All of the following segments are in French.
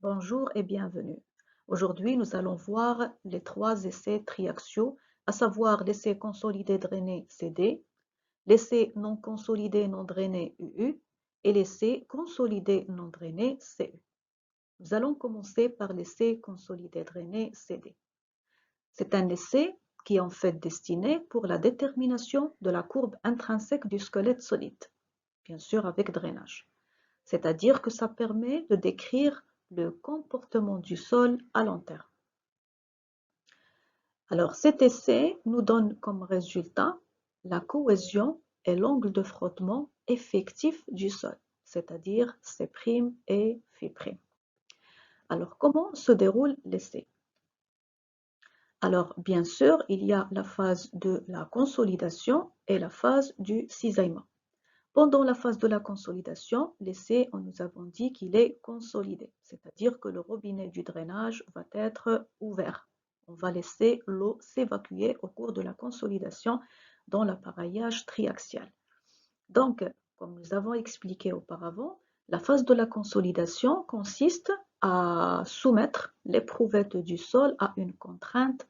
Bonjour et bienvenue. Aujourd'hui, nous allons voir les trois essais triaxiaux, à savoir l'essai consolidé drainé CD, l'essai non consolidé non drainé UU et l'essai consolidé non drainé CU. Nous allons commencer par l'essai consolidé drainé CD. C'est un essai qui est en fait destiné pour la détermination de la courbe intrinsèque du squelette solide, bien sûr avec drainage. C'est-à-dire que ça permet de décrire le comportement du sol à long terme. Alors cet essai nous donne comme résultat la cohésion et l'angle de frottement effectif du sol, c'est-à-dire C' et Φ'. Alors comment se déroule l'essai? Alors bien sûr, il y a la phase de la consolidation et la phase du cisaillement. Pendant la phase de la consolidation, l'essai, nous avons dit qu'il est consolidé, c'est-à-dire que le robinet du drainage va être ouvert. On va laisser l'eau s'évacuer au cours de la consolidation dans l'appareillage triaxial. Donc, comme nous avons expliqué auparavant, la phase de la consolidation consiste à soumettre l'éprouvette du sol à une contrainte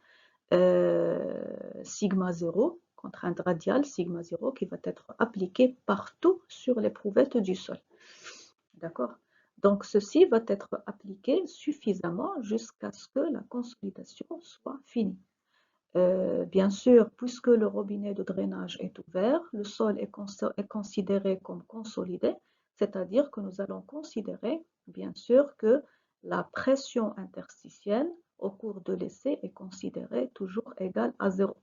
sigma 0, contrainte radiale sigma 0 qui va être appliquée partout sur l'éprouvette du sol. D'accord? Donc ceci va être appliqué suffisamment jusqu'à ce que la consolidation soit finie. Bien sûr, puisque le robinet de drainage est ouvert, le sol est considéré comme consolidé, c'est-à-dire que nous allons considérer, bien sûr, que la pression interstitielle au cours de l'essai est considérée toujours égale à 0.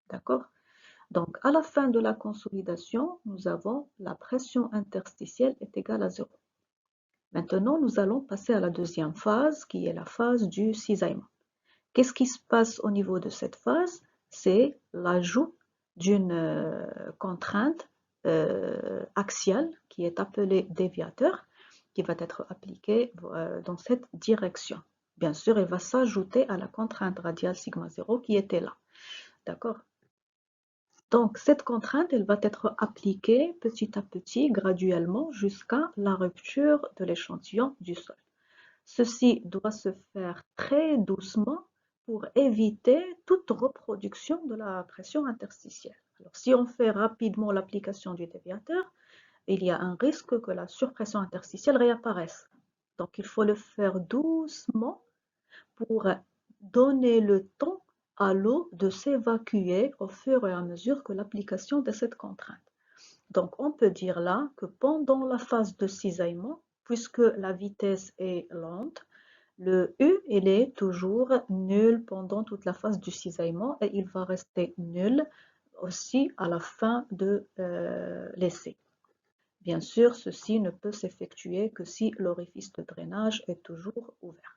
D'accord? Donc, à la fin de la consolidation, nous avons la pression interstitielle est égale à 0. Maintenant, nous allons passer à la deuxième phase, qui est la phase du cisaillement. Qu'est-ce qui se passe au niveau de cette phase? C'est l'ajout d'une contrainte axiale qui est appelée déviateur, qui va être appliquée dans cette direction. Bien sûr, elle va s'ajouter à la contrainte radiale sigma 0 qui était là. D'accord? Donc, cette contrainte, elle va être appliquée petit à petit, graduellement, jusqu'à la rupture de l'échantillon du sol. Ceci doit se faire très doucement pour éviter toute reproduction de la pression interstitielle. Alors, si on fait rapidement l'application du déviateur, il y a un risque que la surpression interstitielle réapparaisse. Donc, il faut le faire doucement pour donner le temps à l'eau de s'évacuer au fur et à mesure que l'application de cette contrainte. Donc, on peut dire là que pendant la phase de cisaillement, puisque la vitesse est lente, le U, il est toujours nul pendant toute la phase du cisaillement et il va rester nul aussi à la fin de l'essai. Bien sûr, ceci ne peut s'effectuer que si l'orifice de drainage est toujours ouvert.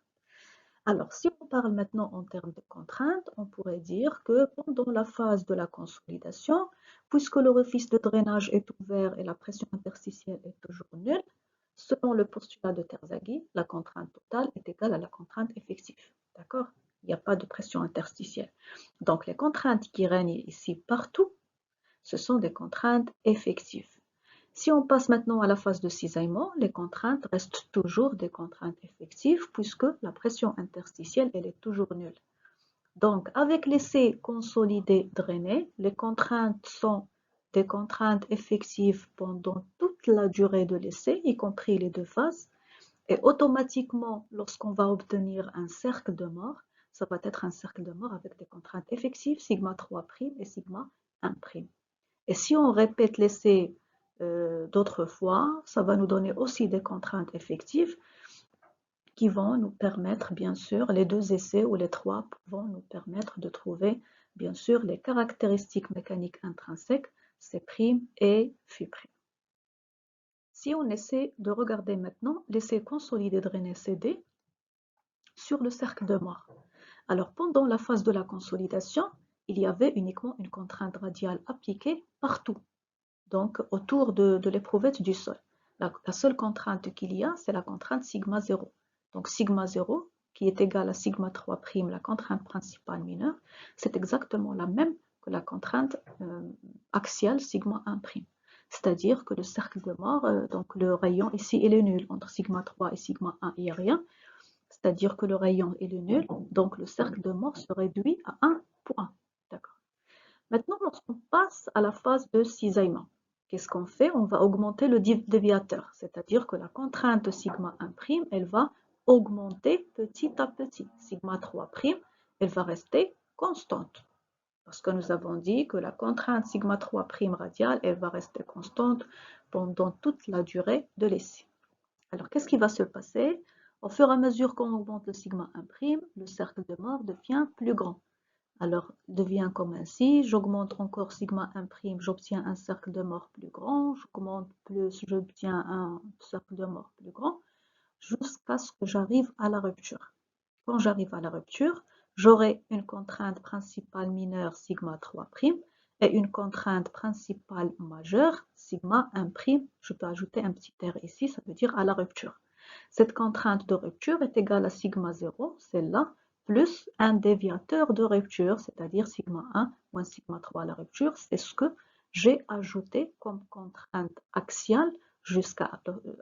Alors, si on parle maintenant en termes de contraintes, on pourrait dire que pendant la phase de la consolidation, puisque l'orifice de drainage est ouvert et la pression interstitielle est toujours nulle, selon le postulat de Terzaghi, la contrainte totale est égale à la contrainte effective. D'accord? Il n'y a pas de pression interstitielle. Donc, les contraintes qui règnent ici partout, ce sont des contraintes effectives. Si on passe maintenant à la phase de cisaillement, les contraintes restent toujours des contraintes effectives puisque la pression interstitielle elle est toujours nulle. Donc, avec l'essai consolidé drainé, les contraintes sont des contraintes effectives pendant toute la durée de l'essai, y compris les deux phases. Et automatiquement, lorsqu'on va obtenir un cercle de mort, ça va être un cercle de mort avec des contraintes effectives, sigma 3' et sigma 1'. Et si on répète l'essai d'autres fois, ça va nous donner aussi des contraintes effectives qui vont nous permettre, bien sûr, les deux essais ou les trois vont nous permettre de trouver, bien sûr, les caractéristiques mécaniques intrinsèques, C' et Φ'. Si on essaie de regarder maintenant l'essai consolidé drainé CD sur le cercle de Mohr. Alors, pendant la phase de la consolidation, il y avait uniquement une contrainte radiale appliquée partout, donc autour de l'éprouvette du sol. La seule contrainte qu'il y a, c'est la contrainte sigma 0. Donc sigma 0, qui est égal à sigma 3', la contrainte principale mineure, c'est exactement la même que la contrainte axiale sigma 1'. C'est-à-dire que le cercle de Mohr, donc le rayon ici, il est nul. Entre sigma 3 et sigma 1, il n'y a rien. c'est-à-dire que le rayon est le nul, donc le cercle de mort se réduit à un point. D'accord. Maintenant, lorsqu'on passe à la phase de cisaillement, qu'est-ce qu'on fait? On va augmenter le déviateur, c'est-à-dire que la contrainte sigma 1', elle va augmenter petit à petit. Sigma 3', elle va rester constante. Parce que nous avons dit que la contrainte sigma 3' radiale, elle va rester constante pendant toute la durée de l'essai. Alors, qu'est-ce qui va se passer? Au fur et à mesure qu'on augmente le sigma 1', le cercle de mort devient plus grand. Alors, devient comme ainsi, j'augmente encore sigma 1', j'obtiens un cercle de mort plus grand, j'augmente plus, j'obtiens un cercle de mort plus grand, jusqu'à ce que j'arrive à la rupture. Quand j'arrive à la rupture, j'aurai une contrainte principale mineure sigma 3' et une contrainte principale majeure sigma 1'. Je peux ajouter un petit R ici, ça veut dire à la rupture. Cette contrainte de rupture est égale à sigma 0, celle-là, plus un déviateur de rupture, c'est-à-dire sigma 1 moins sigma 3 à la rupture. C'est ce que j'ai ajouté comme contrainte axiale jusqu'à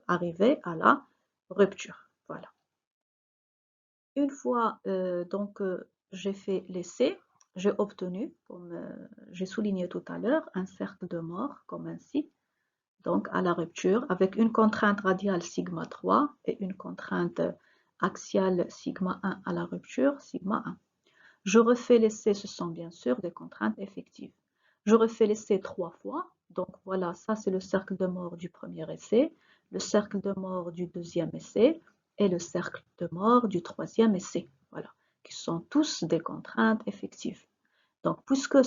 arriver à la rupture. Voilà. Une fois j'ai fait l'essai, j'ai obtenu, comme j'ai souligné tout à l'heure, un cercle de mort comme ainsi, donc à la rupture, avec une contrainte radiale sigma 3 et une contrainte axiale sigma 1 à la rupture, sigma 1. Je refais l'essai, ce sont bien sûr des contraintes effectives. Je refais l'essai 3 fois, donc voilà, ça c'est le cercle de mort du premier essai, le cercle de mort du deuxième essai et le cercle de mort du troisième essai, voilà, qui sont tous des contraintes effectives. Donc puisque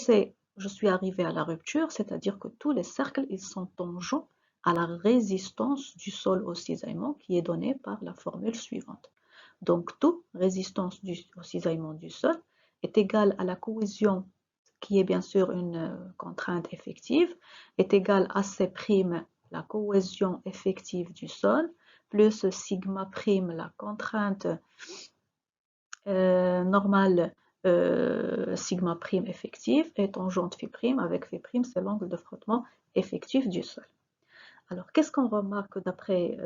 je suis arrivé à la rupture, c'est-à-dire que tous les cercles, ils sont tangents à la résistance du sol au cisaillement qui est donnée par la formule suivante. Donc, toute résistance au cisaillement du sol est égale à la cohésion, qui est bien sûr une contrainte effective, est égale à C', la cohésion effective du sol, plus sigma', la contrainte normale sigma' effective, et tangente phi', avec phi', c'est l'angle de frottement effectif du sol. Alors, qu'est-ce qu'on remarque d'après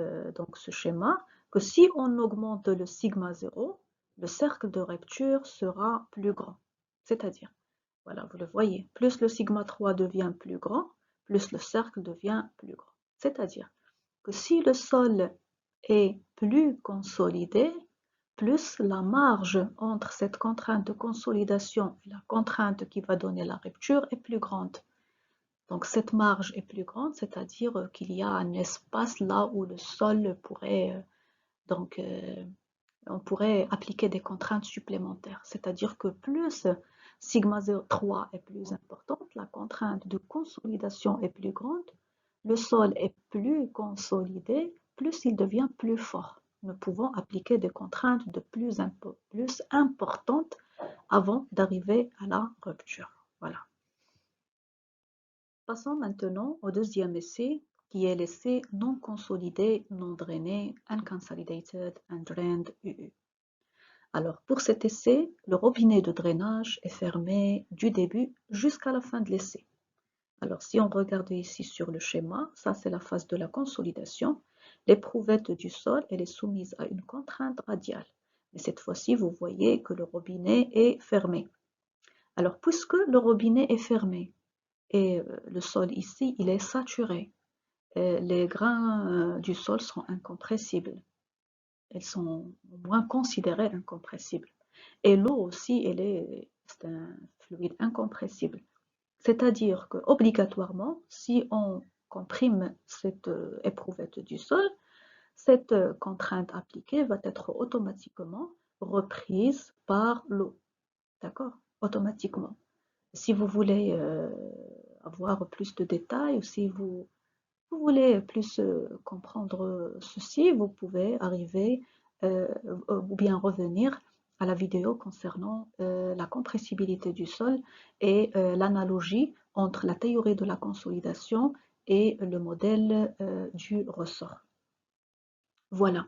ce schéma? Que si on augmente le sigma 0, le cercle de rupture sera plus grand. C'est-à-dire, voilà, vous le voyez, plus le sigma 3 devient plus grand, plus le cercle devient plus grand. C'est-à-dire que si le sol est plus consolidé, plus la marge entre cette contrainte de consolidation et la contrainte qui va donner la rupture est plus grande. Donc cette marge est plus grande, c'est-à-dire qu'il y a un espace là où le sol pourrait, on pourrait appliquer des contraintes supplémentaires. C'est-à-dire que plus sigma 3 est plus importante, la contrainte de consolidation est plus grande, le sol est plus consolidé, plus il devient plus fort. Nous pouvons appliquer des contraintes de plus importantes avant d'arriver à la rupture. Voilà. Passons maintenant au deuxième essai, qui est l'essai non consolidé, non drainé, unconsolidated, undrained, UU. Alors, pour cet essai, le robinet de drainage est fermé du début jusqu'à la fin de l'essai. Alors, si on regarde ici sur le schéma, ça c'est la phase de la consolidation. L'éprouvette du sol, elle est soumise à une contrainte radiale. Mais cette fois-ci, vous voyez que le robinet est fermé. Alors, puisque le robinet est fermé, et le sol ici, il est saturé. Les grains du sol sont incompressibles. Elles sont au moins considérées incompressibles. Et l'eau aussi, c'est un fluide incompressible. C'est-à-dire qu'obligatoirement, si on comprime cette éprouvette du sol, cette contrainte appliquée va être automatiquement reprise par l'eau. D'accord? Automatiquement. Si vous voulez avoir plus de détails ou si vous voulez plus comprendre ceci, vous pouvez arriver ou bien revenir à la vidéo concernant la compressibilité du sol et l'analogie entre la théorie de la consolidation et le modèle du ressort. Voilà.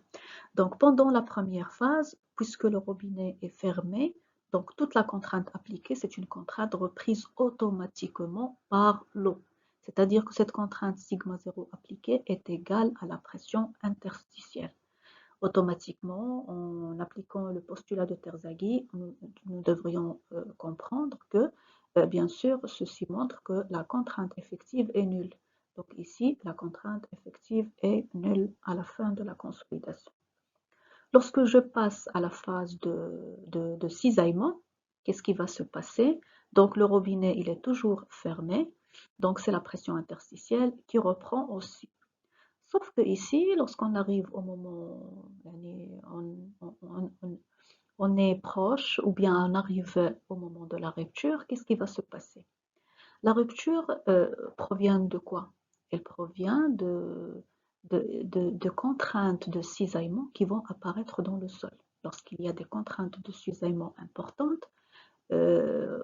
Donc pendant la première phase, puisque le robinet est fermé, donc toute la contrainte appliquée, c'est une contrainte reprise automatiquement par l'eau. C'est-à-dire que cette contrainte sigma 0 appliquée est égale à la pression interstitielle. Automatiquement, en appliquant le postulat de Terzaghi, nous devrions comprendre que, bien sûr, ceci montre que la contrainte effective est nulle. Donc ici, la contrainte effective est nulle à la fin de la consolidation. Lorsque je passe à la phase de cisaillement, qu'est-ce qui va se passer? Donc le robinet, il est toujours fermé, donc c'est la pression interstitielle qui reprend aussi. Sauf que ici, lorsqu'on arrive au moment, on est proche ou bien on arrive au moment de la rupture, qu'est-ce qui va se passer? La rupture provient de quoi? Elle provient de contraintes de cisaillement qui vont apparaître dans le sol. Lorsqu'il y a des contraintes de cisaillement importantes, euh,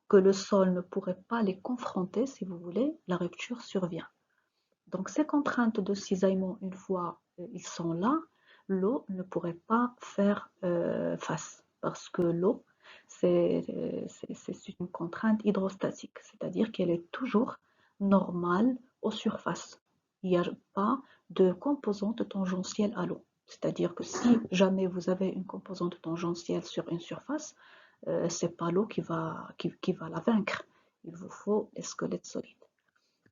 que le sol ne pourrait pas les confronter, si vous voulez, la rupture survient. Donc ces contraintes de cisaillement, une fois ils sont là, l'eau ne pourrait pas faire face parce que l'eau, c'est une contrainte hydrostatique, c'est-à-dire qu'elle est toujours normale aux surfaces. Il n'y a pas de composante tangentielle à l'eau. C'est-à-dire que si jamais vous avez une composante tangentielle sur une surface, ce n'est pas l'eau qui va la vaincre. Il vous faut des squelettes solides.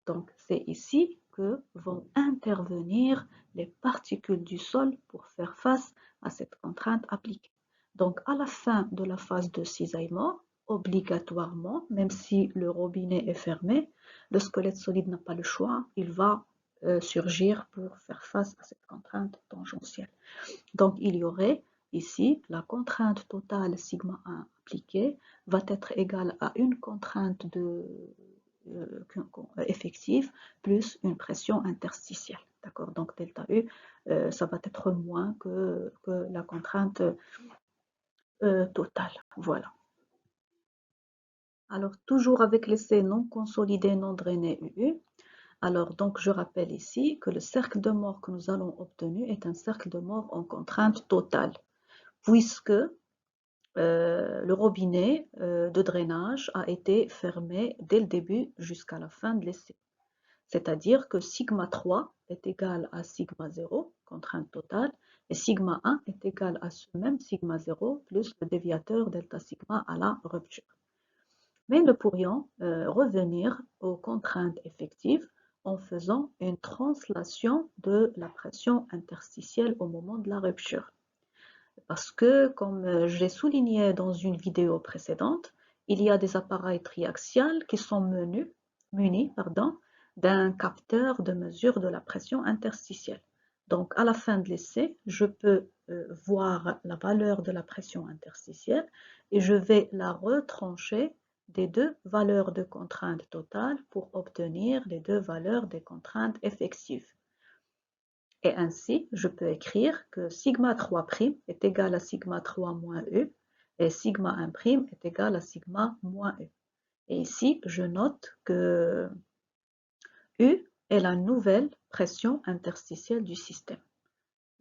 Donc, c'est ici que vont intervenir les particules du sol pour faire face à cette contrainte appliquée. Donc, à la fin de la phase de cisaillement, obligatoirement, même si le robinet est fermé, le squelette solide n'a pas le choix, il va surgir pour faire face à cette contrainte tangentielle. Donc, il y aurait ici la contrainte totale sigma 1 appliquée va être égale à une contrainte effective plus une pression interstitielle. D'accord? Donc, delta U, ça va être moins que la contrainte totale. Voilà. Alors, toujours avec l'essai non consolidé, non drainé UU. Alors, donc, je rappelle ici que le cercle de Mohr que nous allons obtenir est un cercle de Mohr en contrainte totale, puisque le robinet de drainage a été fermé dès le début jusqu'à la fin de l'essai. C'est-à-dire que sigma 3 est égal à sigma 0, contrainte totale, et sigma 1 est égal à ce même sigma 0 plus le déviateur delta sigma à la rupture. Mais nous pourrions revenir aux contraintes effectives en faisant une translation de la pression interstitielle au moment de la rupture. Parce que, comme je l'ai souligné dans une vidéo précédente, il y a des appareils triaxiales qui sont munis d'un capteur de mesure de la pression interstitielle. Donc, à la fin de l'essai, je peux voir la valeur de la pression interstitielle et je vais la retrancher des deux valeurs de contrainte totale pour obtenir les deux valeurs des contraintes effectives. Et ainsi, je peux écrire que sigma 3' est égal à sigma 3 moins U et sigma 1' est égal à sigma moins U. Et ici, je note que U est la nouvelle pression interstitielle du système.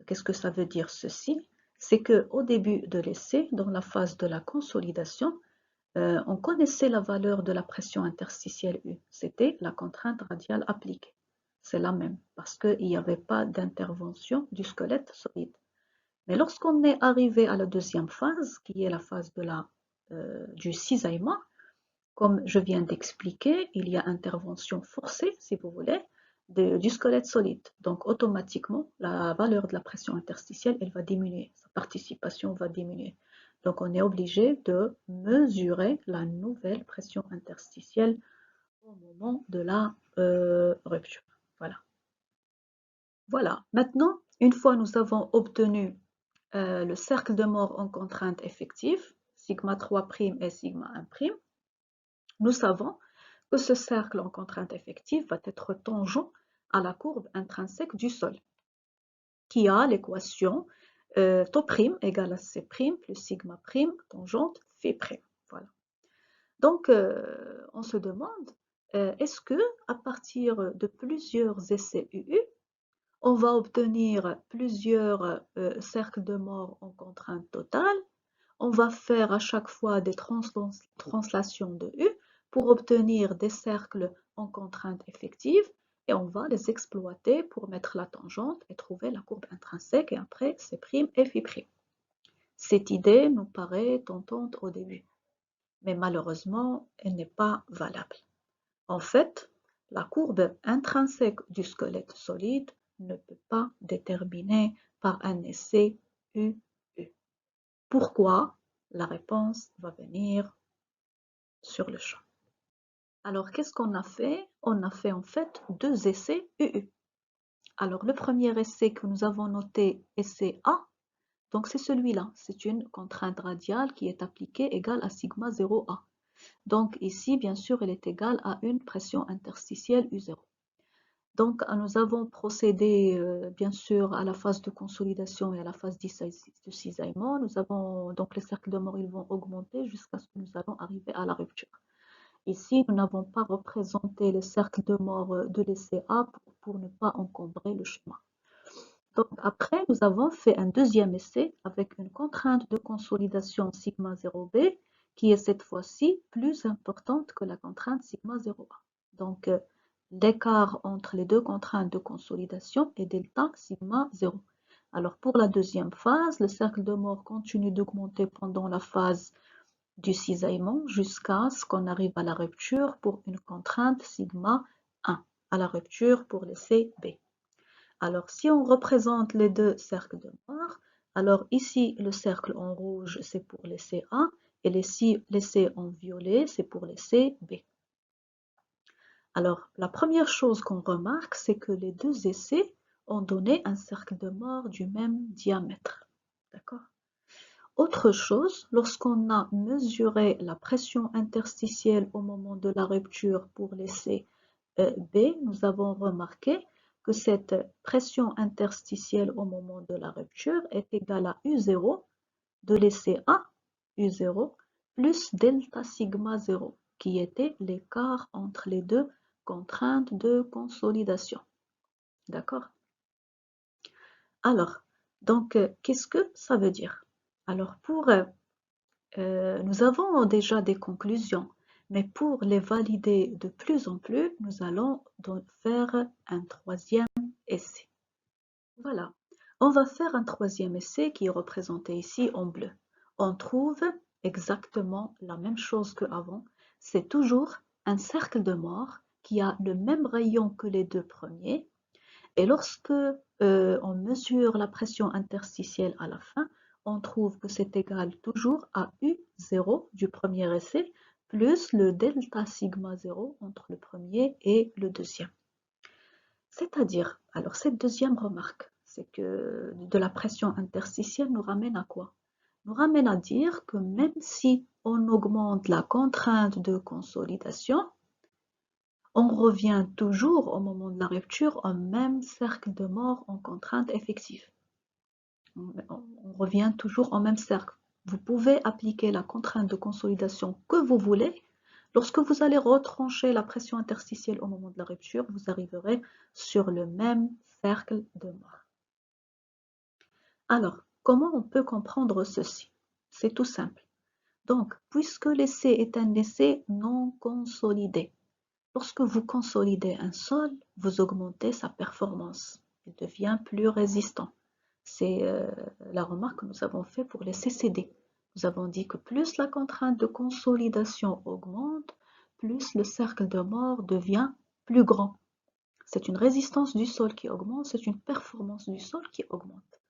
Qu'est-ce que ça veut dire ceci? C'est qu'au début de l'essai, dans la phase de la consolidation, on connaissait la valeur de la pression interstitielle U. C'était la contrainte radiale appliquée. C'est la même, parce qu'il n'y avait pas d'intervention du squelette solide. Mais lorsqu'on est arrivé à la deuxième phase, qui est la phase du cisaillement, comme je viens d'expliquer, il y a intervention forcée, si vous voulez, du squelette solide. Donc automatiquement, la valeur de la pression interstitielle, elle va diminuer, sa participation va diminuer. Donc on est obligé de mesurer la nouvelle pression interstitielle au moment de la rupture. Voilà. Voilà. Maintenant, une fois nous avons obtenu le cercle de Mohr en contrainte effective, sigma 3' et sigma 1', nous savons que ce cercle en contrainte effective va être tangent à la courbe intrinsèque du sol, qui a l'équation τ' égale à C' plus sigma' tangente Φ'. Voilà. Donc, on se demande, est-ce que à partir de plusieurs essais UU, on va obtenir plusieurs cercles de Mohr en contrainte totale? On va faire à chaque fois des translations de U pour obtenir des cercles en contrainte effective, et on va les exploiter pour mettre la tangente et trouver la courbe intrinsèque et après C' et Φ'. Cette idée nous paraît tentante au début, mais malheureusement, elle n'est pas valable. En fait, la courbe intrinsèque du squelette solide ne peut pas déterminer par un essai UU. Pourquoi? La réponse va venir sur le champ. Alors, qu'est-ce qu'on a fait? On a fait en fait 2 essais UU. Alors, le premier essai que nous avons noté, essai A, donc c'est celui-là. C'est une contrainte radiale qui est appliquée égale à sigma 0A. Donc ici, bien sûr, elle est égale à une pression interstitielle U0. Donc, nous avons procédé, bien sûr, à la phase de consolidation et à la phase de cisaillement. Nous avons, donc les cercles de mort, ils vont augmenter jusqu'à ce que nous allons arriver à la rupture. Ici, nous n'avons pas représenté le cercle de mort de l'essai A pour ne pas encombrer le schéma. Donc après, nous avons fait un deuxième essai avec une contrainte de consolidation sigma 0b qui est cette fois-ci plus importante que la contrainte sigma 0a. Donc l'écart entre les deux contraintes de consolidation est delta sigma 0. Alors pour la deuxième phase, le cercle de mort continue d'augmenter pendant la phase du cisaillement jusqu'à ce qu'on arrive à la rupture pour une contrainte sigma 1, à la rupture pour l'essai B. Alors, si on représente les deux cercles de mort, alors ici, le cercle en rouge, c'est pour l'essai A, et l'essai en violet, c'est pour l'essai B. Alors, la première chose qu'on remarque, c'est que les deux essais ont donné un cercle de mort du même diamètre. D'accord? Autre chose, lorsqu'on a mesuré la pression interstitielle au moment de la rupture pour l'essai B, nous avons remarqué que cette pression interstitielle au moment de la rupture est égale à U0 de l'essai A, U0, plus delta sigma 0, qui était l'écart entre les deux contraintes de consolidation. D'accord? Alors, donc, qu'est-ce que ça veut dire? Alors, nous avons déjà des conclusions, mais pour les valider de plus en plus, nous allons donc faire un troisième essai. Voilà, on va faire un troisième essai qui est représenté ici en bleu. On trouve exactement la même chose qu'avant. C'est toujours un cercle de mort qui a le même rayon que les deux premiers. Et lorsque on mesure la pression interstitielle à la fin, on trouve que c'est égal toujours à U0 du premier essai plus le delta sigma 0 entre le premier et le deuxième. C'est-à-dire, alors cette deuxième remarque, c'est que de la pression interstitielle nous ramène à quoi? Nous ramène à dire que même si on augmente la contrainte de consolidation, on revient toujours au moment de la rupture au même cercle de mort en contrainte effective. On revient toujours au même cercle. Vous pouvez appliquer la contrainte de consolidation que vous voulez. Lorsque vous allez retrancher la pression interstitielle au moment de la rupture, vous arriverez sur le même cercle de mort. Alors, comment on peut comprendre ceci? C'est tout simple. Donc, puisque l'essai est un essai non consolidé, lorsque vous consolidez un sol, vous augmentez sa performance. Il devient plus résistant. C'est la remarque que nous avons faite pour les CCD. Nous avons dit que plus la contrainte de consolidation augmente, plus le cercle de mort devient plus grand. C'est une résistance du sol qui augmente, c'est une performance du sol qui augmente.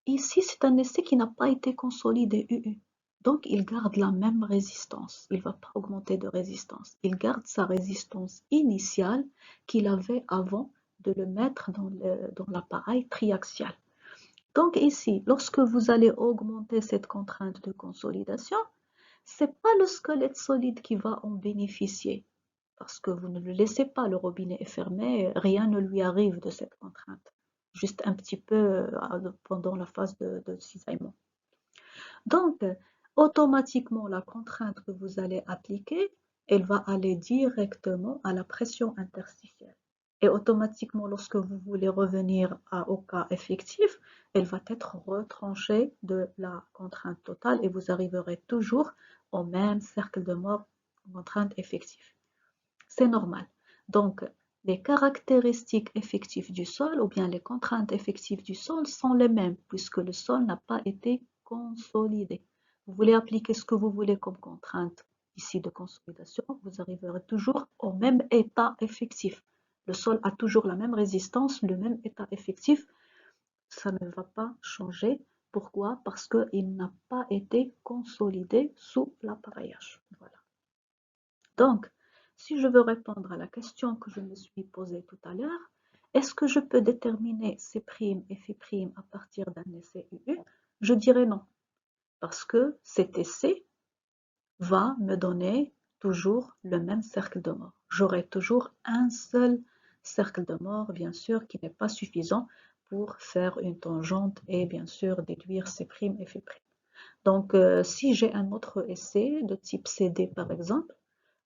Ici, c'est un essai qui n'a pas été consolidé UU. Donc, il garde la même résistance. Il ne va pas augmenter de résistance. Il garde sa résistance initiale qu'il avait avant de le mettre dans l'appareil triaxial. Donc ici, lorsque vous allez augmenter cette contrainte de consolidation, ce n'est pas le squelette solide qui va en bénéficier. Parce que vous ne le laissez pas, le robinet est fermé, rien ne lui arrive de cette contrainte. Juste un petit peu pendant la phase de cisaillement. Donc, automatiquement, la contrainte que vous allez appliquer, elle va aller directement à la pression interstitielle. Et automatiquement, lorsque vous voulez revenir au cas effectif, elle va être retranchée de la contrainte totale et vous arriverez toujours au même cercle de mort contrainte effective. C'est normal. Donc, les caractéristiques effectives du sol ou bien les contraintes effectives du sol sont les mêmes puisque le sol n'a pas été consolidé. Vous voulez appliquer ce que vous voulez comme contrainte ici de consolidation, vous arriverez toujours au même état effectif. Le sol a toujours la même résistance, le même état effectif. Ça ne va pas changer. Pourquoi? Parce qu'il n'a pas été consolidé sous l'appareillage. Voilà. Donc, si je veux répondre à la question que je me suis posée tout à l'heure, est-ce que je peux déterminer C' et Φ' à partir d'un essai UU? Je dirais non, parce que cet essai va me donner toujours le même cercle de mort. J'aurai toujours un seul cercle de mort, bien sûr, qui n'est pas suffisant pour faire une tangente et bien sûr déduire C' et Φ'. Donc, si j'ai un autre essai de type CD par exemple,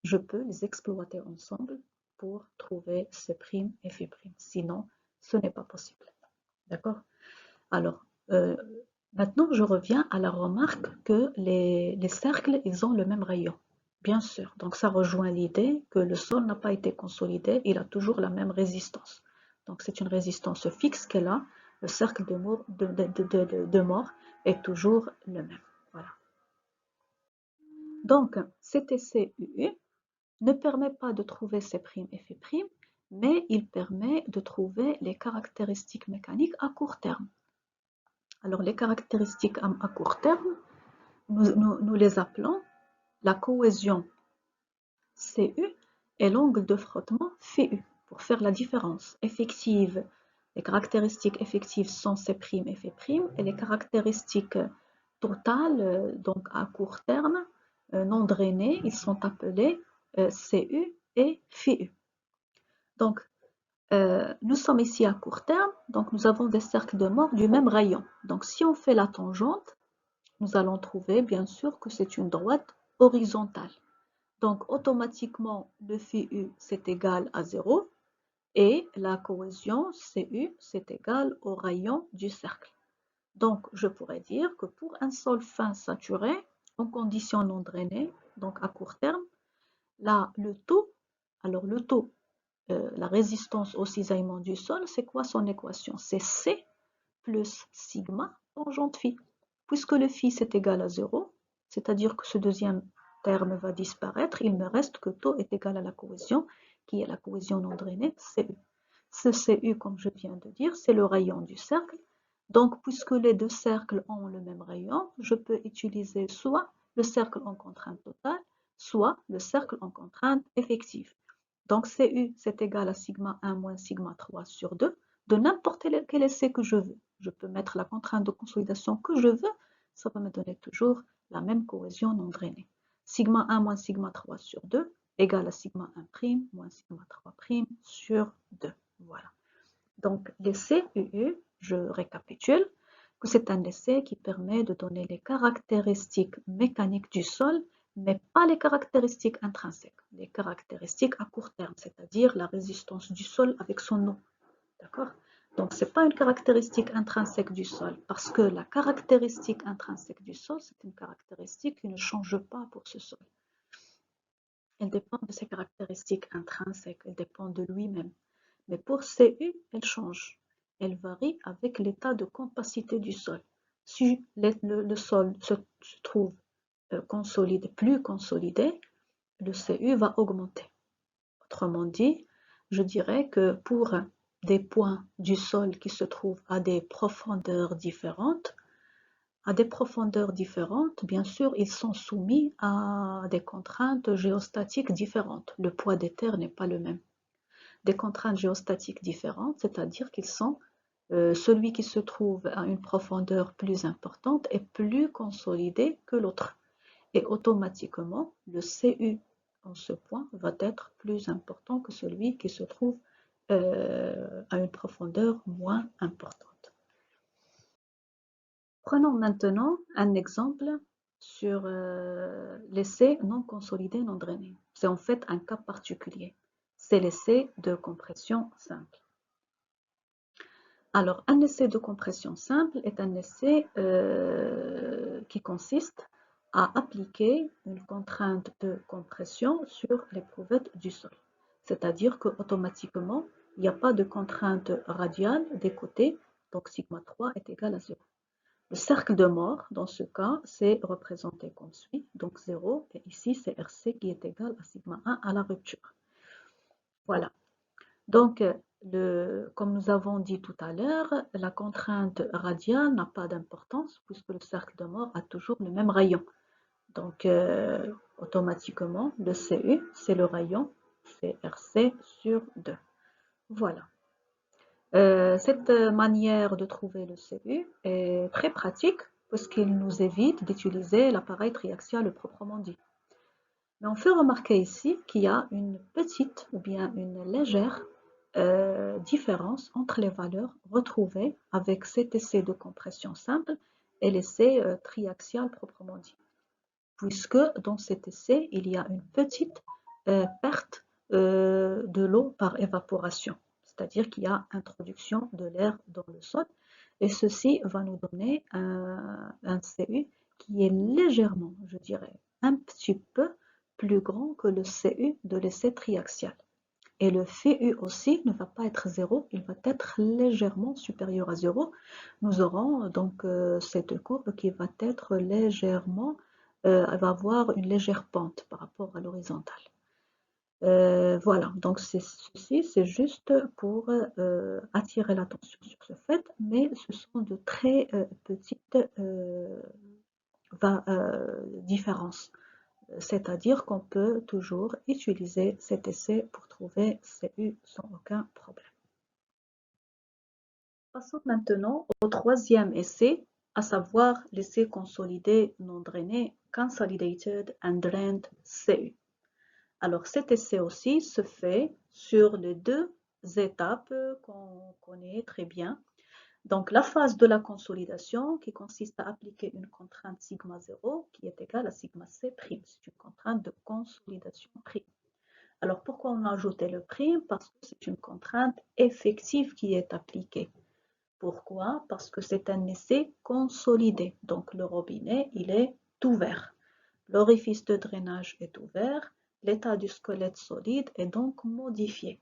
je peux les exploiter ensemble pour trouver C' et Φ'. Sinon, ce n'est pas possible. D'accord? Alors, maintenant, je reviens à la remarque que les cercles, ils ont le même rayon. Bien sûr, donc ça rejoint l'idée que le sol n'a pas été consolidé, il a toujours la même résistance. Donc c'est une résistance fixe qu'elle a, le cercle de mort est toujours le même. Voilà. Donc cet essai UU ne permet pas de trouver C' et Φ', mais il permet de trouver les caractéristiques mécaniques à court terme. Alors les caractéristiques à court terme, nous les appelons la cohésion CU et l'angle de frottement FU pour faire la différence effective. Les caractéristiques effectives sont C' et Φ' et les caractéristiques totales, donc à court terme, non drainées, ils sont appelés CU et FU. Donc, nous sommes ici à court terme, donc nous avons des cercles de mort du même rayon. Donc si on fait la tangente, nous allons trouver bien sûr que c'est une droite horizontale. Donc automatiquement, le φu c'est égal à 0 et la cohésion CU c'est égal au rayon du cercle. Donc je pourrais dire que pour un sol fin saturé, en conditions non drainées, donc à court terme, là le taux, alors le taux, la résistance au cisaillement du sol, c'est quoi son équation? C'est C plus sigma tangente phi. Puisque le phi c'est égal à 0, c'est-à-dire que ce deuxième terme va disparaître, il ne reste que taux est égal à la cohésion, qui est la cohésion non drainée, CU. Ce CU, comme je viens de dire, c'est le rayon du cercle. Donc, puisque les deux cercles ont le même rayon, je peux utiliser soit le cercle en contrainte totale, soit le cercle en contrainte effective. Donc, CU, c'est égal à sigma 1 moins sigma 3 sur 2 de n'importe quel essai que je veux. Je peux mettre la contrainte de consolidation que je veux, ça va me donner toujours la même cohésion non drainée. Sigma 1 moins sigma 3 sur 2 égale à sigma 1' moins sigma 3' sur 2. Voilà. Donc, l'essai UU, je récapitule, que c'est un essai qui permet de donner les caractéristiques mécaniques du sol, mais pas les caractéristiques intrinsèques, les caractéristiques à court terme, c'est-à-dire la résistance du sol avec son nom. D'accord? Donc, ce n'est pas une caractéristique intrinsèque du sol, parce que la caractéristique intrinsèque du sol, c'est une caractéristique qui ne change pas pour ce sol. Elle dépend de ses caractéristiques intrinsèques, elle dépend de lui-même. Mais pour CU, elle change. Elle varie avec l'état de compacité du sol. Si le sol se trouve consolidé, plus consolidé, le CU va augmenter. Autrement dit, je dirais que pour des points du sol qui se trouvent à des profondeurs différentes, bien sûr, ils sont soumis à des contraintes géostatiques différentes. Le poids des terres n'est pas le même. Des contraintes géostatiques différentes, c'est-à-dire qu'ils sont celui qui se trouve à une profondeur plus importante est plus consolidé que l'autre. Et automatiquement, le CU en ce point va être plus important que celui qui se trouve à une profondeur moins importante. Prenons maintenant un exemple sur l'essai non consolidé, non drainé. C'est en fait un cas particulier. C'est l'essai de compression simple. Alors, un essai de compression simple est un essai qui consiste à appliquer une contrainte de compression sur l'éprouvette du sol. C'est-à-dire qu'automatiquement, il n'y a pas de contrainte radiale des côtés, donc sigma 3 est égal à 0. Le cercle de mort, dans ce cas, c'est représenté comme suit, donc 0, et ici c'est RC qui est égal à sigma 1 à la rupture. Voilà. Donc, comme nous avons dit tout à l'heure, la contrainte radiale n'a pas d'importance puisque le cercle de mort a toujours le même rayon. Donc, automatiquement, le CU, c'est le rayon, c'est RC sur 2. Voilà. Cette manière de trouver le CU est très pratique puisqu'il nous évite d'utiliser l'appareil triaxial proprement dit. Mais on fait remarquer ici qu'il y a une petite ou bien une légère différence entre les valeurs retrouvées avec cet essai de compression simple et l'essai triaxial proprement dit. Puisque dans cet essai, il y a une petite perte de l'eau par évaporation. C'est-à-dire qu'il y a introduction de l'air dans le sol. Et ceci va nous donner un CU qui est légèrement, je dirais, un petit peu plus grand que le CU de l'essai triaxial. Et le FU aussi ne va pas être 0, il va être légèrement supérieur à 0. Nous aurons donc cette courbe qui va être légèrement, elle va avoir une légère pente par rapport à l'horizontale. Voilà, donc ceci c'est juste pour attirer l'attention sur ce fait, mais ce sont de très petites différences. C'est-à-dire qu'on peut toujours utiliser cet essai pour trouver CU sans aucun problème. Passons maintenant au troisième essai, à savoir l'essai consolidé non drainé, Consolidated and Drained CU. Alors cet essai aussi se fait sur les deux étapes qu'on connaît très bien. Donc la phase de la consolidation qui consiste à appliquer une contrainte sigma 0 qui est égale à sigma c'. C'est une contrainte de consolidation prime. Alors pourquoi on a ajouté le prime? Parce que c'est une contrainte effective qui est appliquée. Pourquoi? Parce que c'est un essai consolidé. Donc le robinet, il est ouvert. L'orifice de drainage est ouvert. L'état du squelette solide est donc modifié.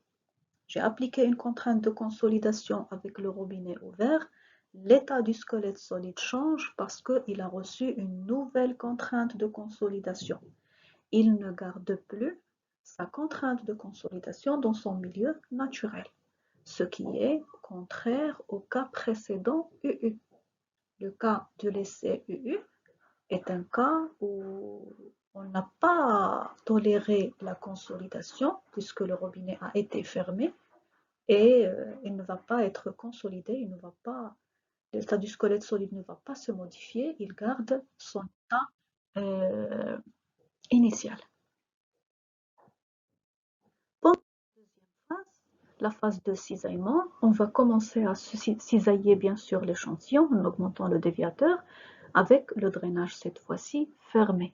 J'ai appliqué une contrainte de consolidation avec le robinet ouvert. L'état du squelette solide change parce qu'il a reçu une nouvelle contrainte de consolidation. Il ne garde plus sa contrainte de consolidation dans son milieu naturel, ce qui est contraire au cas précédent UU. Le cas de l'essai UU est un cas où on n'a pas toléré la consolidation puisque le robinet a été fermé et il ne va pas être consolidé, l'état du squelette solide ne va pas se modifier, il garde son état initial. Pour la deuxième phase, la phase de cisaillement, on va commencer à cisailler bien sûr l'échantillon en augmentant le déviateur avec le drainage cette fois-ci fermé.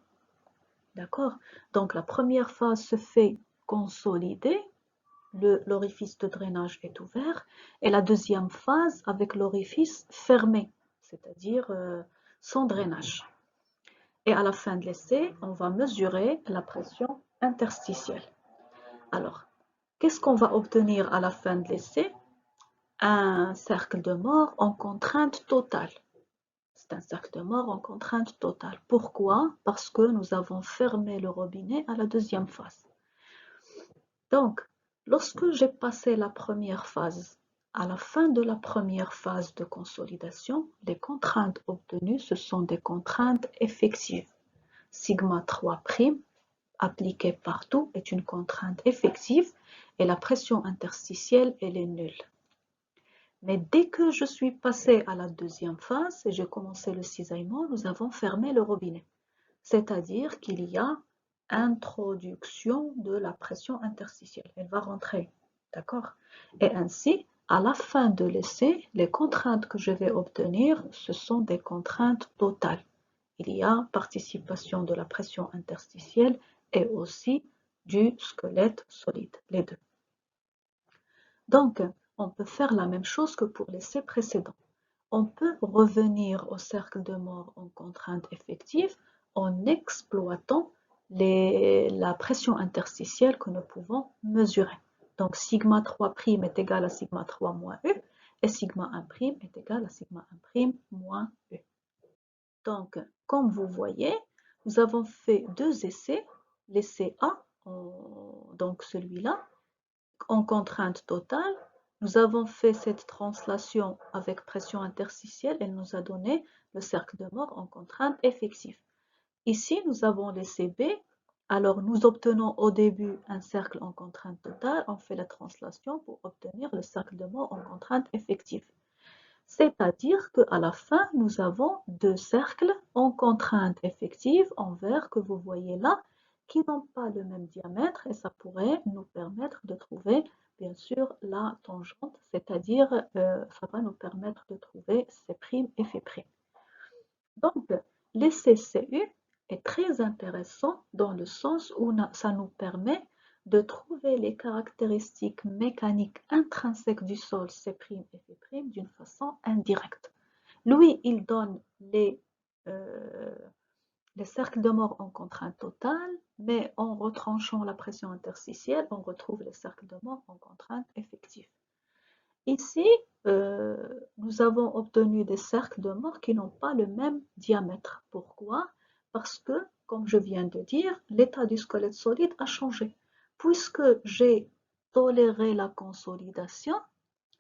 D'accord? Donc la première phase se fait consolider, l'orifice de drainage est ouvert, et la deuxième phase avec l'orifice fermé, c'est-à-dire sans drainage. Et à la fin de l'essai, on va mesurer la pression interstitielle. Alors, qu'est-ce qu'on va obtenir à la fin de l'essai? Un cercle de mort en contrainte totale. C'est un cercle de mort en contrainte totale. Pourquoi? Parce que nous avons fermé le robinet à la deuxième phase. Donc, lorsque j'ai passé la première phase, à la fin de la première phase de consolidation, les contraintes obtenues, ce sont des contraintes effectives. Sigma 3' appliquée partout est une contrainte effective et la pression interstitielle, elle est nulle. Mais dès que je suis passé à la deuxième phase et j'ai commencé le cisaillement, nous avons fermé le robinet. C'est-à-dire qu'il y a introduction de la pression interstitielle. Elle va rentrer, d'accord? Et ainsi, à la fin de l'essai, les contraintes que je vais obtenir, ce sont des contraintes totales. Il y a participation de la pression interstitielle et aussi du squelette solide, les deux. Donc, on peut faire la même chose que pour l'essai précédent. On peut revenir au cercle de mort en contrainte effective en exploitant la pression interstitielle que nous pouvons mesurer. Donc, sigma 3' est égal à sigma 3 moins U, et sigma 1' est égal à sigma 1' moins U. Donc, comme vous voyez, nous avons fait deux essais. L'essai A, donc celui-là, en contrainte totale. Nous avons fait cette translation avec pression interstitielle. Elle nous a donné le cercle de mort en contrainte effective. Ici, nous avons l'essai B. Alors, nous obtenons au début un cercle en contrainte totale. On fait la translation pour obtenir le cercle de mort en contrainte effective. C'est-à-dire qu'à la fin, nous avons deux cercles en contrainte effective en vert que vous voyez là, qui n'ont pas le même diamètre et ça pourrait nous permettre de trouver bien sûr la tangente, c'est-à-dire ça va nous permettre de trouver C' et Φ'. Donc, l'essai CU est très intéressant dans le sens où ça nous permet de trouver les caractéristiques mécaniques intrinsèques du sol C' et Φ' d'une façon indirecte. Lui, il donne euh, les cercles de mort en contrainte totale, mais en retranchant la pression interstitielle, on retrouve les cercles de mort en contrainte effective. Ici, nous avons obtenu des cercles de mort qui n'ont pas le même diamètre. Pourquoi? Parce que, comme je viens de dire, l'état du squelette solide a changé. Puisque j'ai toléré la consolidation,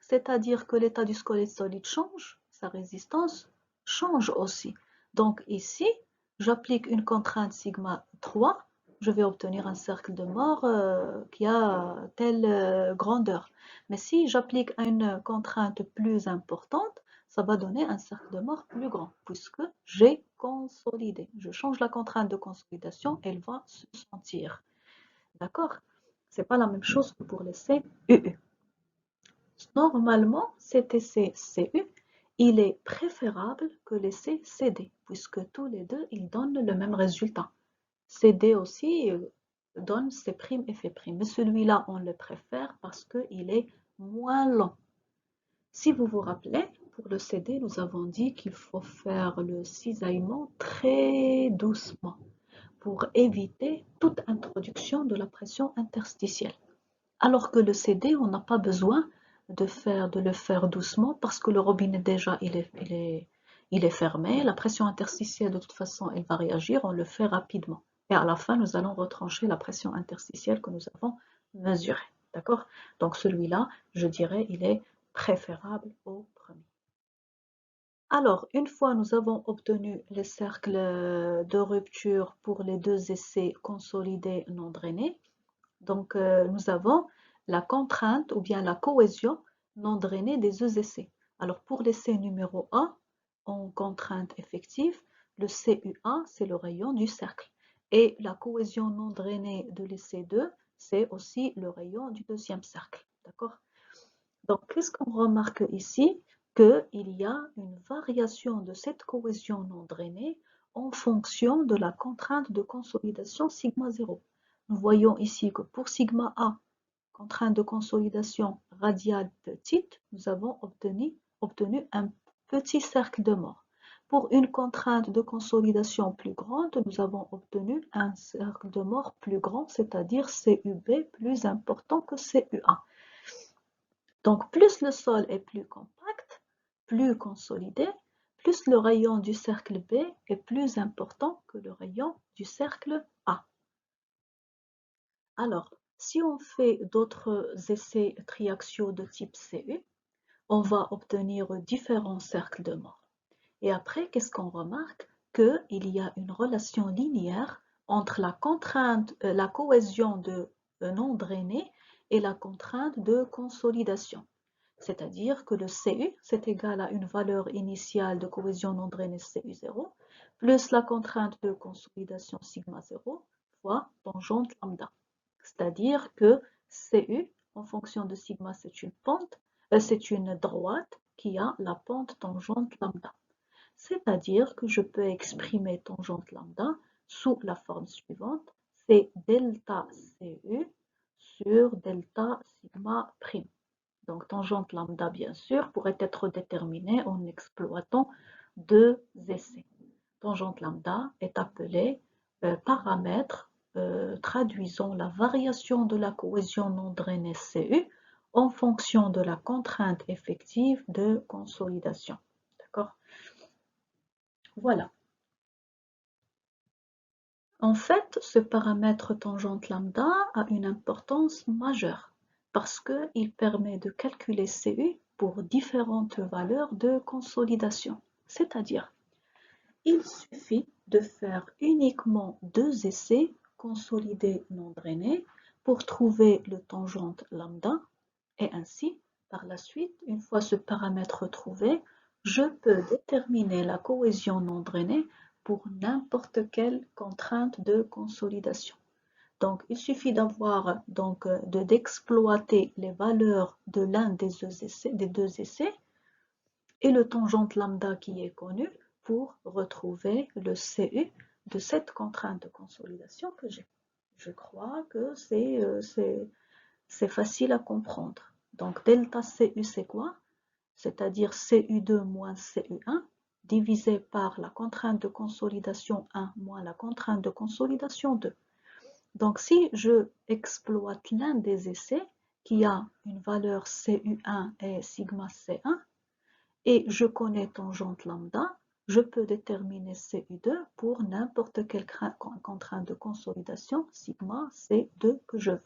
c'est-à-dire que l'état du squelette solide change, sa résistance change aussi. Donc ici, j'applique une contrainte sigma 3, je vais obtenir un cercle de mort qui a telle grandeur. Mais si j'applique une contrainte plus importante, ça va donner un cercle de mort plus grand, puisque j'ai consolidé. Je change la contrainte de consolidation, elle va se sentir. D'accord? Ce n'est pas la même chose que pour l'essai UU. Normalement, cet essai CU, il est préférable que l'essai CD, puisque tous les deux, ils donnent le même résultat. CD aussi donne C' et Φ', mais celui-là, on le préfère parce qu'il est moins lent. Si vous vous rappelez, pour le CD, nous avons dit qu'il faut faire le cisaillement très doucement pour éviter toute introduction de la pression interstitielle. Alors que le CD, on n'a pas besoin de le faire doucement parce que le robinet déjà il est fermé, la pression interstitielle de toute façon elle va réagir, on le fait rapidement. Et à la fin, nous allons retrancher la pression interstitielle que nous avons mesurée. D'accord? Donc celui-là, je dirais, il est préférable au premier. Alors, une fois nous avons obtenu les cercles de rupture pour les deux essais consolidés non drainés, donc nous avons la contrainte ou bien la cohésion non drainée des deux essais. Alors pour l'essai numéro 1, en contrainte effective, le CU1, c'est le rayon du cercle. Et la cohésion non drainée de l'essai 2, c'est aussi le rayon du deuxième cercle. D'accord? Donc, qu'est-ce qu'on remarque ici? Qu'il y a une variation de cette cohésion non drainée en fonction de la contrainte de consolidation sigma 0. Nous voyons ici que pour sigma A, contrainte de consolidation radiale petite, nous avons obtenu un petit cercle de mort. Pour une contrainte de consolidation plus grande, nous avons obtenu un cercle de mort plus grand, c'est-à-dire CUB plus important que CU1. Donc, plus le sol est plus compact, plus consolidé, plus le rayon du cercle B est plus important que le rayon du cercle A. Alors, si on fait d'autres essais triaxiaux de type CU, on va obtenir différents cercles de mort. Et après, qu'est-ce qu'on remarque? Qu'il y a une relation linéaire entre la contrainte, la cohésion de non drainé et la contrainte de consolidation. C'est-à-dire que le CU, c'est égal à une valeur initiale de cohésion non drainée CU0, plus la contrainte de consolidation sigma 0 fois tangente lambda. C'est-à-dire que CU, en fonction de sigma, c'est une pente, c'est une droite qui a la pente tangente lambda. C'est-à-dire que je peux exprimer tangente lambda sous la forme suivante, c'est delta CU sur delta sigma prime. Donc, tangente lambda, bien sûr, pourrait être déterminée en exploitant deux essais. Tangente lambda est appelé paramètre traduisons la variation de la cohésion non drainée CU en fonction de la contrainte effective de consolidation. D'accord? Voilà. En fait, ce paramètre tangente lambda a une importance majeure parce qu'il permet de calculer CU pour différentes valeurs de consolidation. C'est-à-dire, il suffit de faire uniquement 2 essais consolidés non drainés pour trouver le tangente lambda et ainsi, par la suite, une fois ce paramètre trouvé, je peux déterminer la cohésion non drainée pour n'importe quelle contrainte de consolidation. Donc, il suffit d'exploiter les valeurs de l'un des deux essais et le tangente lambda qui est connu pour retrouver le CU de cette contrainte de consolidation que j'ai. Je crois que c'est facile à comprendre. Donc, delta CU, c'est quoi? C'est-à-dire CU2 moins CU1 divisé par la contrainte de consolidation 1 moins la contrainte de consolidation 2. Donc, si je exploite l'un des essais qui a une valeur CU1 et sigma C1, et je connais tangente lambda, je peux déterminer CU2 pour n'importe quelle contrainte de consolidation sigma C2 que je veux.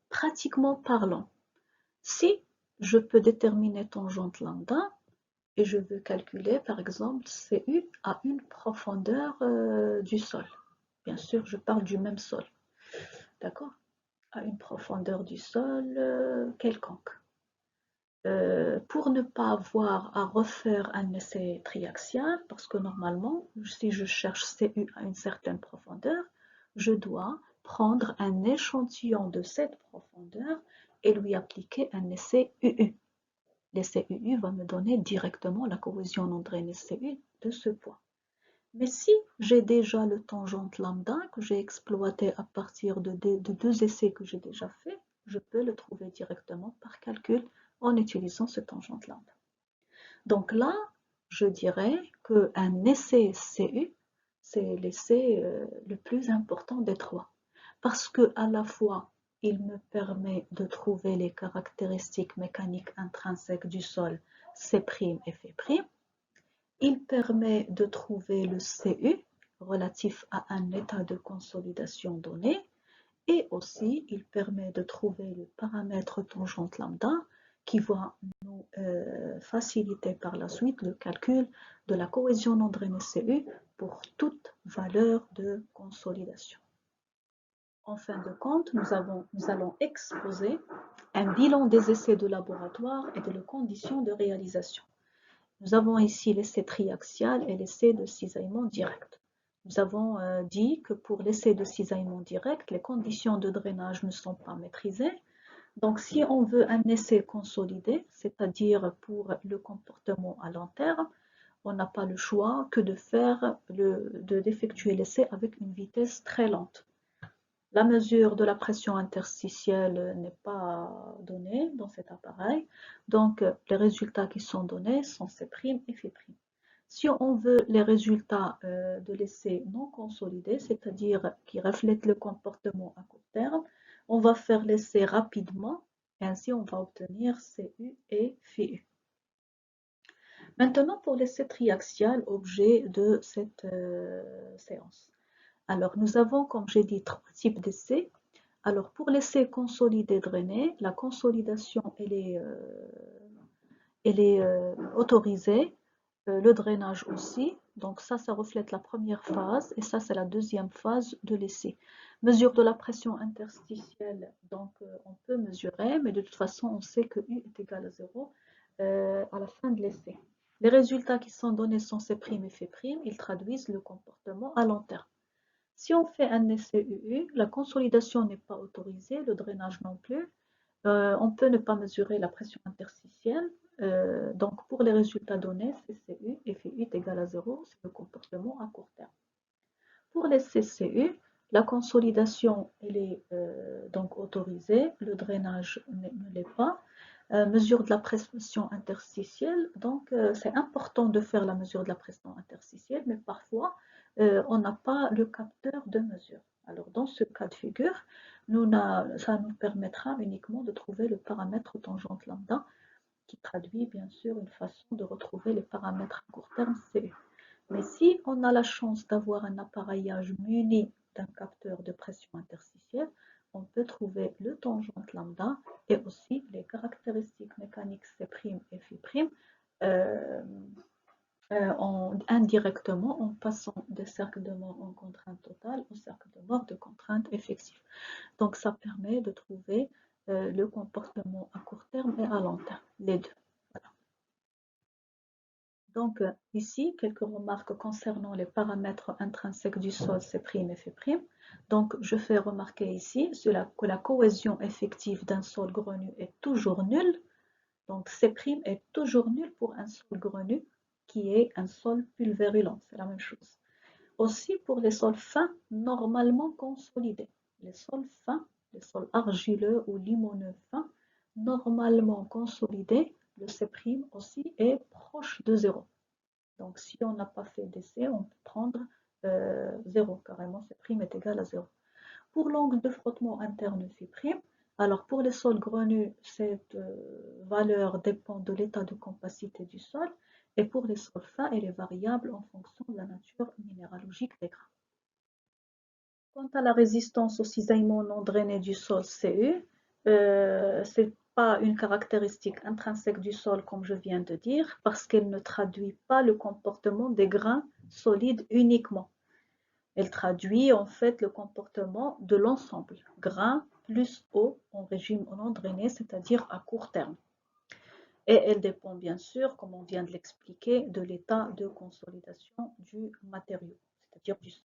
Pratiquement parlant, si je peux déterminer tangente lambda et je veux calculer par exemple CU à une profondeur du sol, bien sûr je parle du même sol, d'accord, à une profondeur du sol quelconque. Pour ne pas avoir à refaire un essai triaxial, parce que normalement, si je cherche CU à une certaine profondeur, je dois prendre un échantillon de cette profondeur et lui appliquer un essai UU. L'essai UU va me donner directement la cohésion non drainée CU de ce point. Mais si j'ai déjà le tangente lambda que j'ai exploité à partir de 2 essais que j'ai déjà fait, je peux le trouver directement par calcul en utilisant ce tangente lambda. Donc là, je dirais qu'un essai CU, c'est l'essai le plus important des trois. Parce que à la fois, il me permet de trouver les caractéristiques mécaniques intrinsèques du sol C' et Φ', il permet de trouver le CU relatif à un état de consolidation donné et aussi il permet de trouver le paramètre tangente lambda qui va nous faciliter par la suite le calcul de la cohésion non drainée CU pour toute valeur de consolidation. En fin de compte, nous allons exposer un bilan des essais de laboratoire et des conditions de réalisation. Nous avons ici l'essai triaxial et l'essai de cisaillement direct. Nous avons dit que pour l'essai de cisaillement direct, les conditions de drainage ne sont pas maîtrisées. Donc, si on veut un essai consolidé, c'est-à-dire pour le comportement à long terme, on n'a pas le choix que d'effectuer l'essai avec une vitesse très lente. La mesure de la pression interstitielle n'est pas donnée dans cet appareil, donc les résultats qui sont donnés sont C' et Φ'. Si on veut les résultats de l'essai non consolidé, c'est-à-dire qui reflètent le comportement à court terme, on va faire l'essai rapidement et ainsi on va obtenir CU et Φu. Maintenant pour l'essai triaxial, objet de cette séance. Alors, nous avons, comme j'ai dit, 3 types d'essais. Alors, pour l'essai consolidé drainé, la consolidation, elle est autorisée, le drainage aussi. Donc, ça reflète la première phase et ça, c'est la deuxième phase de l'essai. Mesure de la pression interstitielle, donc on peut mesurer, mais de toute façon, on sait que U est égal à 0 à la fin de l'essai. Les résultats qui sont donnés sont C' et Φ', ils traduisent le comportement à long terme. Si on fait un essai UU, la consolidation n'est pas autorisée, le drainage non plus. On peut ne pas mesurer la pression interstitielle. Donc pour les résultats donnés, CCU et Φu est égal à 0, c'est le comportement à court terme. Pour les CCU, la consolidation elle est donc autorisée, le drainage ne l'est pas. Mesure de la pression interstitielle, donc c'est important de faire la mesure de la pression interstitielle, mais parfois on n'a pas le capteur de mesure. Alors dans ce cas de figure, ça nous permettra uniquement de trouver le paramètre tangente lambda qui traduit bien sûr une façon de retrouver les paramètres à court terme CU. Mais si on a la chance d'avoir un appareillage muni d'un capteur de pression interstitielle, on peut trouver le tangente lambda et aussi les caractéristiques mécaniques C' et Φ' indirectement en passant des cercles de mort en contrainte totale au cercle de mort de contrainte effective. Donc ça permet de trouver le comportement à court terme et à long terme, les deux. Voilà. Donc ici, quelques remarques concernant les paramètres intrinsèques du sol C' et Φ'. Donc je fais remarquer ici que la cohésion effective d'un sol grenu est toujours nulle. Donc C' est toujours nul pour un sol grenu qui est un sol pulvérulent, c'est la même chose. Aussi pour les sols fins, normalement consolidés. Les sols fins, les sols argileux ou limoneux fins, normalement consolidés, le C' aussi est proche de 0. Donc si on n'a pas fait d'essai, on peut prendre 0, carrément C' est égal à 0. Pour l'angle de frottement interne Φ', alors pour les sols grenus, cette valeur dépend de l'état de compacité du sol, et pour les sols fins, elle est variable en fonction de la nature minéralogique des grains. Quant à la résistance au cisaillement non drainé du sol CU, ce n'est pas une caractéristique intrinsèque du sol comme je viens de dire, parce qu'elle ne traduit pas le comportement des grains solides uniquement. Elle traduit en fait le comportement de l'ensemble, grain plus eau en régime non drainé, c'est-à-dire à court terme. Et elle dépend bien sûr, comme on vient de l'expliquer, de l'état de consolidation du matériau, c'est-à-dire du sol.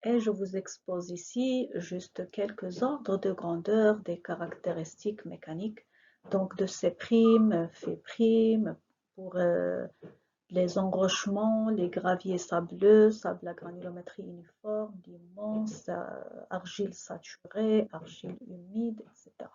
Et je vous expose ici juste quelques ordres de grandeur des caractéristiques mécaniques, donc de C', Φ', pour les enrochements, les graviers sableux, sable à granulométrie uniforme, limon, argile saturée, argile humide, etc.